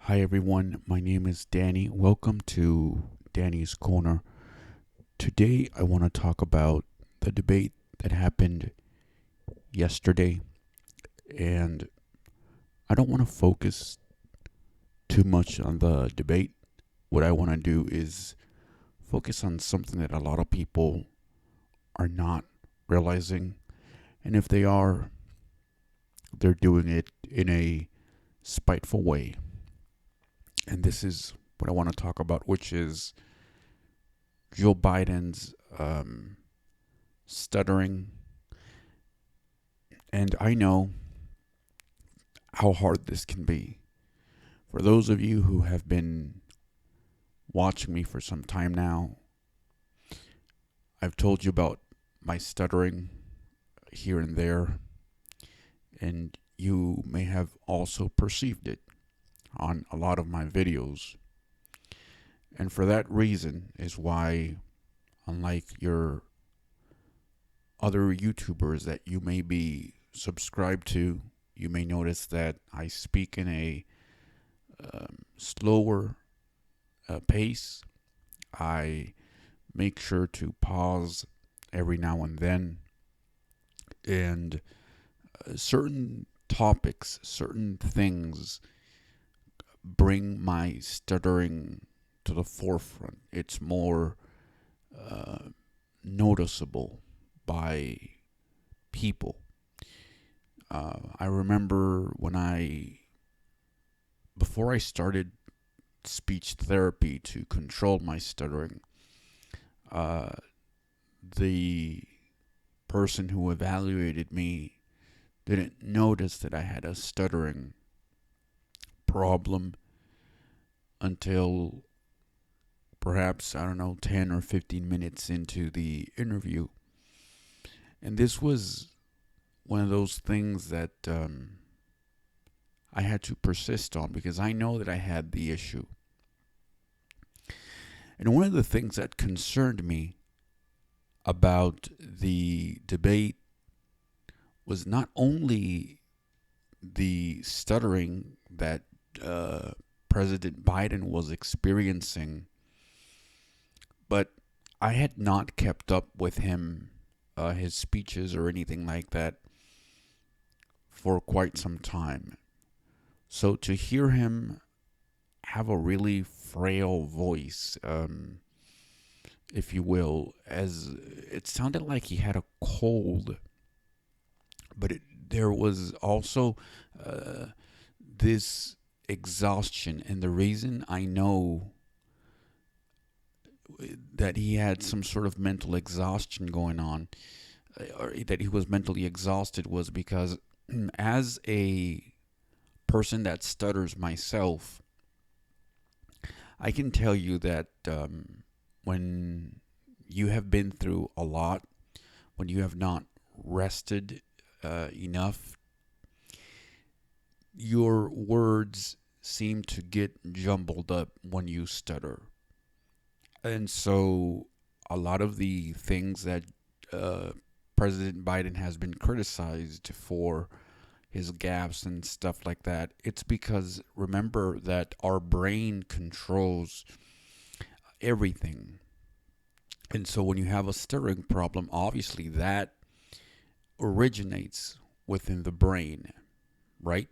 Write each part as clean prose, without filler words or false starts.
Hi everyone, my name is Danny. Welcome to Danny's Corner. Today I want to talk about the debate that happened yesterday, and I don't want to focus too much on the debate. What I want to do is focus on something that a lot of people are not realizing, and if they are, they're doing it in a spiteful way. And this is what I want to talk about, which is Joe Biden's stuttering. And I know how hard this can be. For those of you who have been watching me for some time now, I've told you about my stuttering here and there, and you may have also perceived it on a lot of my videos. And for that reason is why, unlike your other YouTubers that you may be subscribed to, you may notice that I speak in a slower pace. I make sure to pause every now and then, and certain topics, certain things bring my stuttering to the forefront. It's more noticeable by people. I remember before I started speech therapy to control my stuttering, uh, the person who evaluated me didn't notice that I had a stuttering problem until perhaps, I don't know, 10 or 15 minutes into the interview. And this was one of those things that I had to persist on because I know that I had the issue. And one of the things that concerned me about the debate was not only the stuttering that President Biden was experiencing, but I had not kept up with him, his speeches or anything like that, for quite some time. So to hear him have a really frail voice, if you will, as it sounded like he had a cold, but there was also uh, this exhaustion. And the reason I know that he had some sort of mental exhaustion going on, or that he was mentally exhausted, was because as a person that stutters myself, I can tell you that when you have been through a lot, when you have not rested enough, your words seem to get jumbled up when you stutter. And so a lot of the things that uh, President Biden has been criticized for, his gaps and stuff like that, it's because remember that our brain controls everything. And so when you have a stuttering problem, obviously that originates within the brain, right?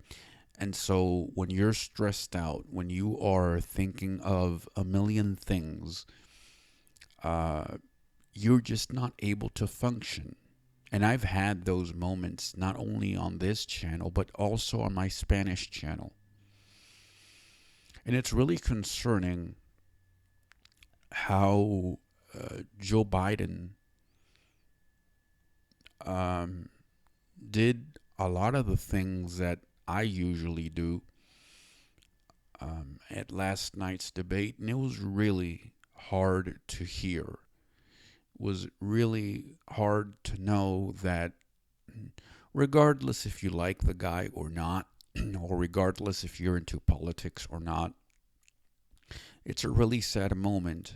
And so when you're stressed out, when you are thinking of a million things, uh, you're just not able to function. And I've had those moments not only on this channel, but also on my Spanish channel. And it's really concerning how Joe Biden um, did a lot of the things that I usually do at last night's debate. And it was really hard to hear. It was really hard to know that regardless if you like the guy or not, or regardless if you're into politics or not, it's a really sad moment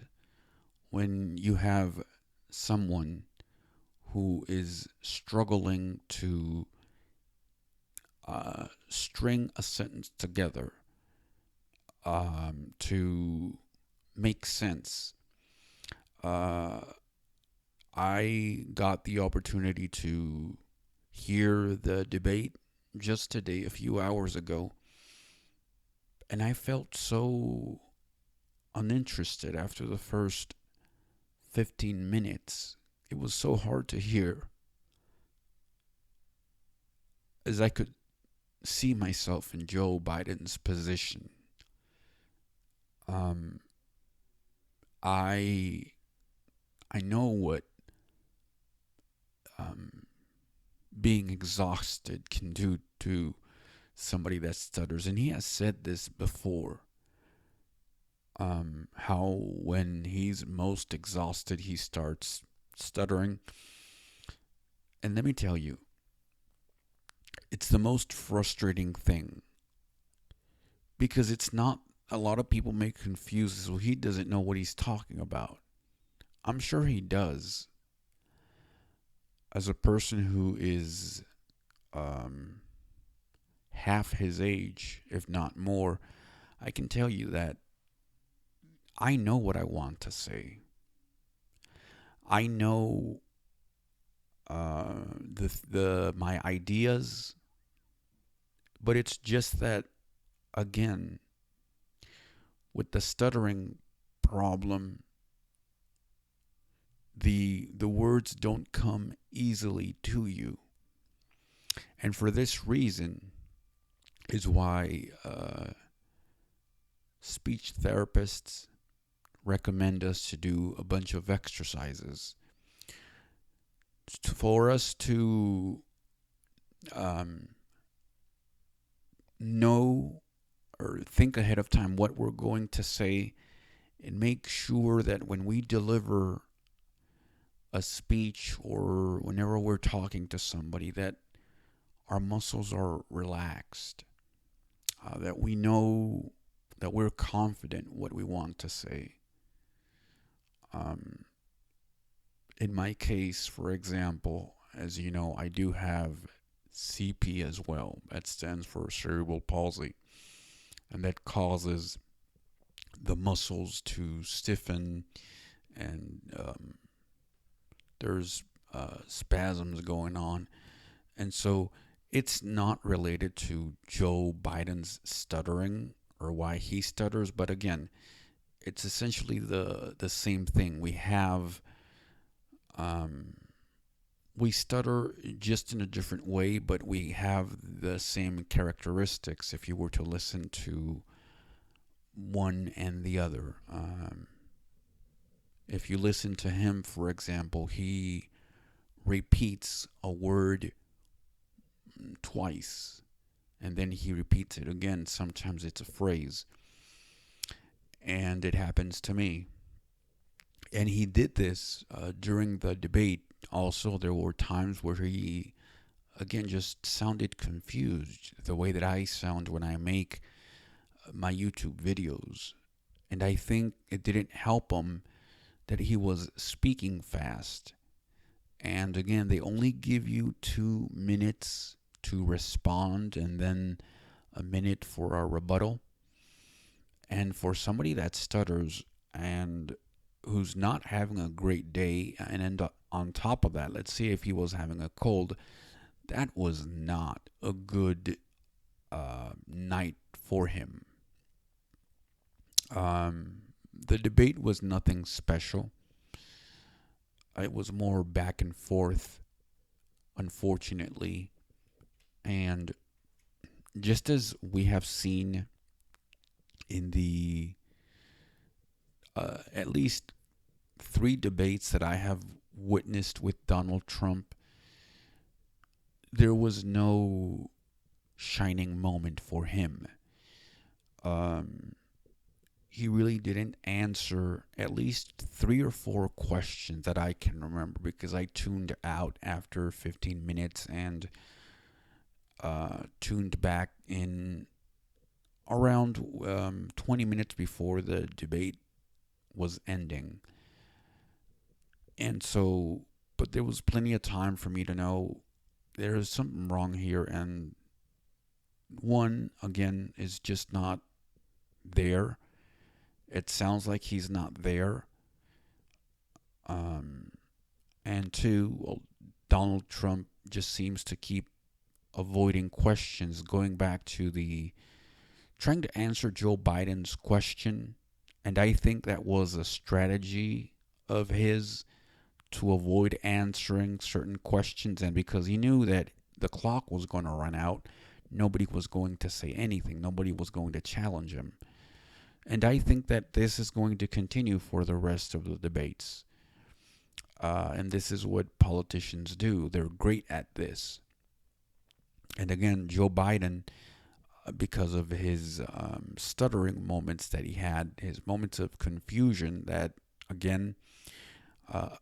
when you have someone who is struggling to string a sentence together to make sense. Uh, I got the opportunity to hear the debate just today, a few hours ago, and I felt so uninterested after the first 15 minutes. It was so hard to hear, as I could see myself in Joe Biden's position. Um, I I know what um, being exhausted can do to somebody that stutters, and he has said this before. How when he's most exhausted, he starts stuttering. And let me tell you, it's the most frustrating thing because it's not. A lot of people may confuse this. Well, he doesn't know what he's talking about. I'm sure he does. As a person who is um, half his age, if not more, I can tell you that I know what I want to say. I know the my ideas, but it's just that again with the stuttering problem, the words don't come easily to you, and for this reason is why speech therapists recommend us to do a bunch of exercises for us to um, know or think ahead of time what we're going to say and make sure that when we deliver a speech or whenever we're talking to somebody that our muscles are relaxed, that we know that we're confident what we want to say. Um, in my case, for example, as you know, I do have CP as well. That stands for cerebral palsy, and that causes the muscles to stiffen, and there's spasms going on. And so it's not related to Joe Biden's stuttering or why he stutters, but again, it's essentially the same thing. Um, we stutter just in a different way, but we have the same characteristics if you were to listen to one and the other. If you listen to him, for example, he repeats a word twice and then he repeats it again. Sometimes it's a phrase. And it happens to me. And he did this during the debate. Also, there were times where he, again, just sounded confused the way that I sound when I make my YouTube videos. And I think it didn't help him that he was speaking fast. And again, they only give you 2 minutes to respond and then a minute for a rebuttal. And for somebody that stutters and who's not having a great day, and end up on top of that, let's see if he was having a cold, that was not a good night for him. The debate was nothing special. It was more back and forth, unfortunately. And just as we have seen in the at least 3 debates that I have witnessed with Donald Trump, there was no shining moment for him. Um, he really didn't answer at least 3 or 4 questions that I can remember because I tuned out after 15 minutes and tuned back in around 20 minutes before the debate was ending. And so, but there was plenty of time for me to know there is something wrong here. And one, again, is just not there. It sounds like he's not there. Um, and two, well, Donald Trump just seems to keep avoiding questions, going back to the trying to answer Joe Biden's question. And I think that was a strategy of his to avoid answering certain questions. And because he knew that the clock was going to run out, nobody was going to say anything, nobody was going to challenge him. And I think that this is going to continue for the rest of the debates. And this is what politicians do. They're great at this. And again, Joe Biden, because of his stuttering moments that he had, his moments of confusion that, again,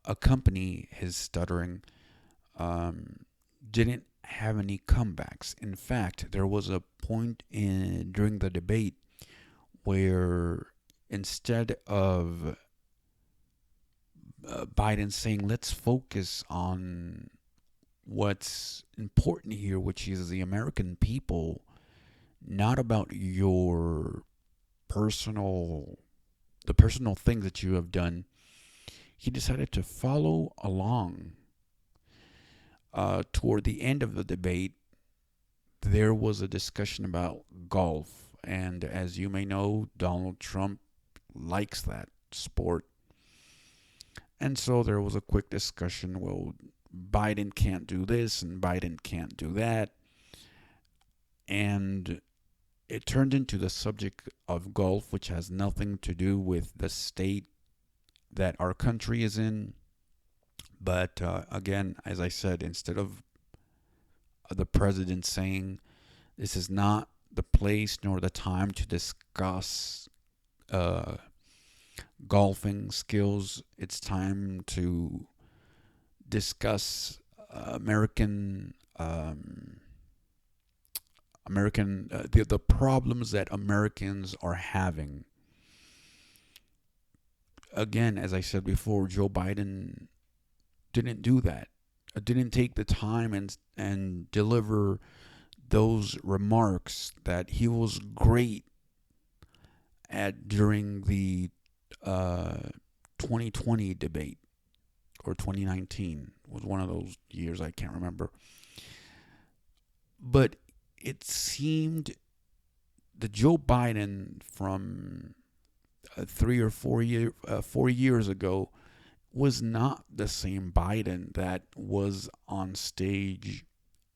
accompany his stuttering, didn't have any comebacks. In fact, there was a point during the debate where instead of Biden saying, let's focus on what's important here, which is the American people, not about your the personal things that you have done, he decided to follow along. Toward the end of the debate, there was a discussion about golf. And as you may know, Donald Trump likes that sport. And so there was a quick discussion. Well, Biden can't do this and Biden can't do that. And it turned into the subject of golf, which has nothing to do with the state that our country is in. But again, as I said, instead of the president saying this is not the place nor the time to discuss golfing skills, it's time to discuss the problems that Americans are having. Again, as I said before, Joe Biden didn't do that. Didn't take the time and deliver those remarks that he was great at during the 2020 debate, or 2019 was one of those years, I can't remember. But it seemed that Joe Biden from 4 years ago was not the same Biden that was on stage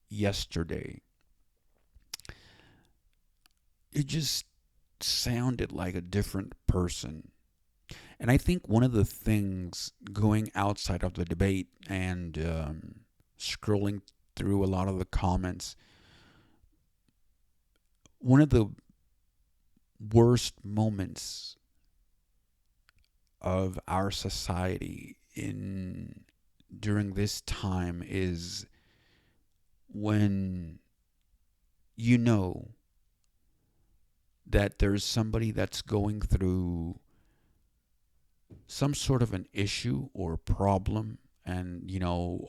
yesterday. It just sounded like a different person. And I think one of the things going outside of the debate and scrolling through a lot of the comments, one of the worst moments of our society during this time is when you know that there's somebody that's going through some sort of an issue or problem, and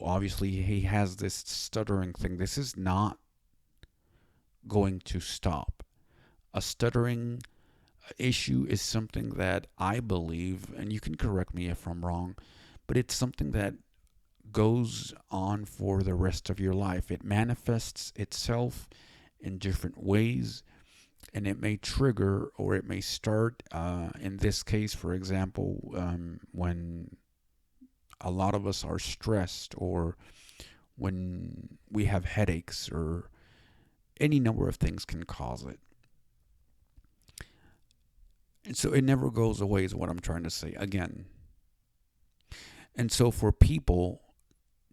obviously he has this stuttering thing. This is not going to stop. A stuttering issue is something that I believe, and you can correct me if I'm wrong, but it's something that goes on for the rest of your life. It manifests itself in different ways, and it may trigger or it may start, in this case, for example, when a lot of us are stressed, or when we have headaches, or any number of things can cause it. And so it never goes away is what I'm trying to say again. And so for people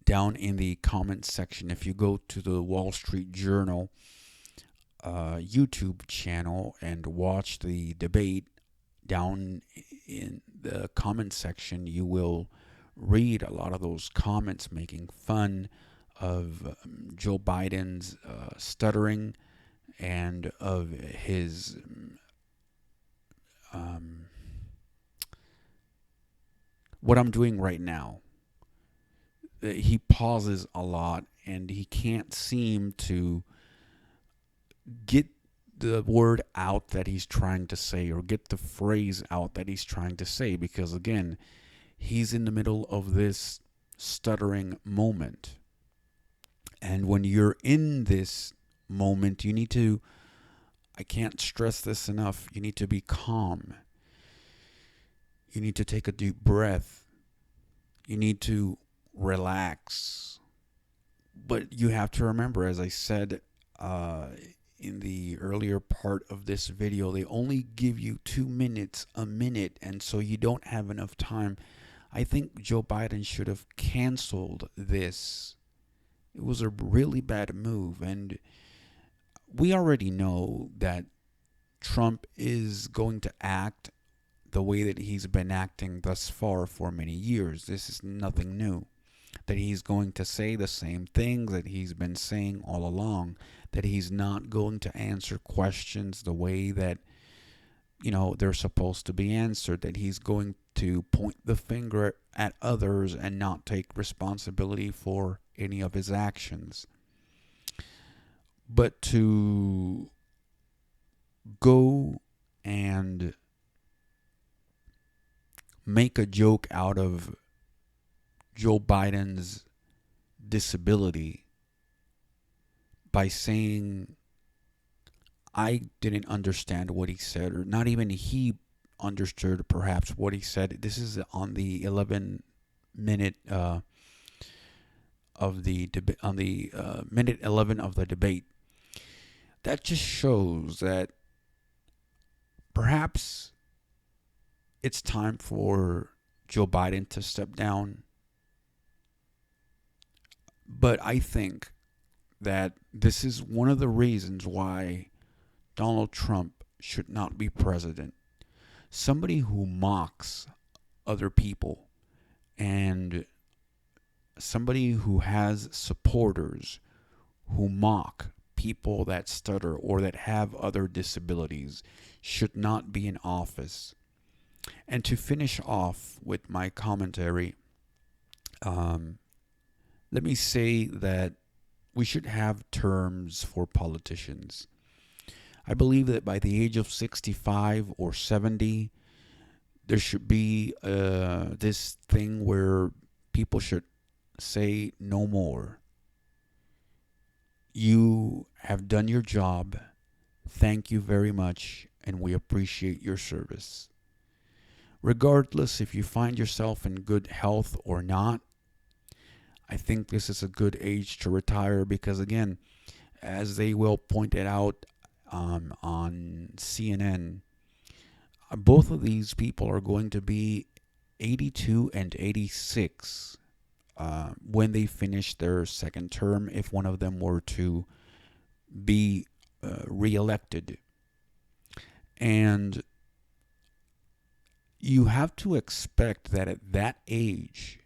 down in the comments section, if you go to the Wall Street Journal YouTube channel and watch the debate, down in the comment section, you will read a lot of those comments making fun of Joe Biden's stuttering and of his what I'm doing right now. He pauses a lot and he can't seem to get the word out that he's trying to say, or get the phrase out that he's trying to say, because again, he's in the middle of this stuttering moment. And when you're in this moment, you need to, I can't stress this enough, you need to be calm. You need to take a deep breath. You need to relax. But you have to remember, as I said in the earlier part of this video, they only give you 2 minutes, a minute, and so you don't have enough time. I think Joe Biden should have canceled this. It was a really bad move, and we already know that Trump is going to act the way that he's been acting thus far for many years. This is nothing new. That he's going to say the same things that he's been saying all along, that he's not going to answer questions the way that, they're supposed to be answered, that he's going to point the finger at others and not take responsibility for any of his actions. But to go and make a joke out of Joe Biden's disability by saying, I didn't understand what he said, or not even he understood perhaps what he said. This is on the 11-minute of the debate, on the minute 11 of the debate. That just shows that perhaps it's time for Joe Biden to step down. But I think that this is one of the reasons why Donald Trump should not be president. Somebody who mocks other people, and somebody who has supporters who mock people that stutter or that have other disabilities, should not be in office. And to finish off with my commentary, let me say that we should have terms for politicians. I believe that by the age of 65 or 70, there should be this thing where people should say no more. You have done your job. Thank you very much, and we appreciate your service. Regardless if you find yourself in good health or not, I think this is a good age to retire, because again, as they will point it out on CNN, both of these people are going to be 82 and 86 when they finish their second term, if one of them were to be reelected. And you have to expect that at that age,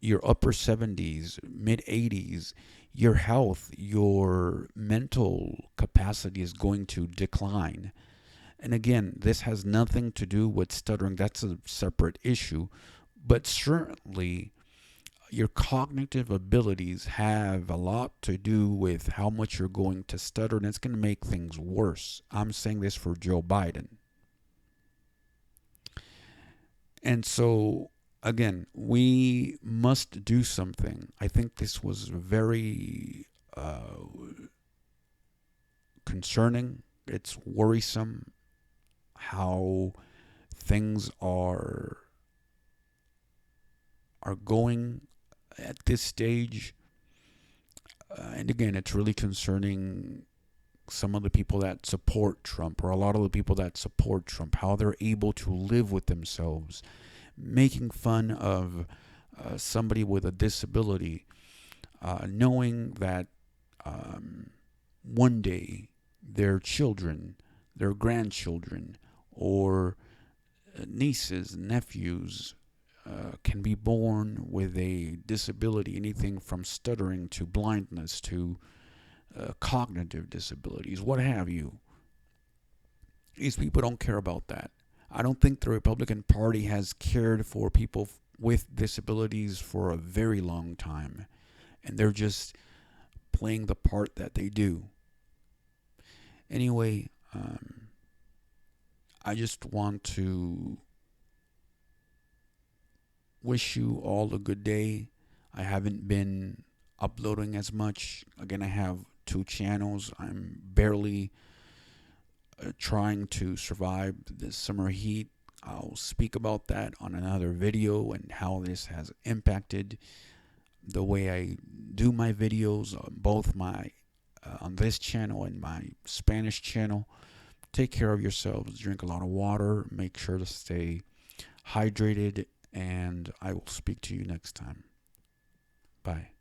your upper 70s, mid 80s, your health, your mental capacity is going to decline. And again, this has nothing to do with stuttering. That's a separate issue. But certainly, your cognitive abilities have a lot to do with how much you're going to stutter, and it's going to make things worse. I'm saying this for Joe Biden. And so, again, we must do something. I think this was very concerning. It's worrisome how things are going at this stage. And again, it's really concerning some of the people that support Trump, or a lot of the people that support Trump, how they're able to live with themselves, making fun of somebody with a disability, knowing that one day their children, their grandchildren, or nieces, nephews can be born with a disability, anything from stuttering to blindness to cognitive disabilities, what have you. These people don't care about that. I don't think the Republican Party has cared for people with disabilities for a very long time, and they're just playing the part that they do. Anyway, I just want to wish you all a good day. I haven't been uploading as much. Again, I have two channels. I'm barely trying to survive this summer heat. I'll speak about that on another video and how this has impacted the way I do my videos on both my on this channel and my Spanish channel. Take care of yourselves. Drink a lot of water. Make sure to stay hydrated. And I will speak to you next time. Bye.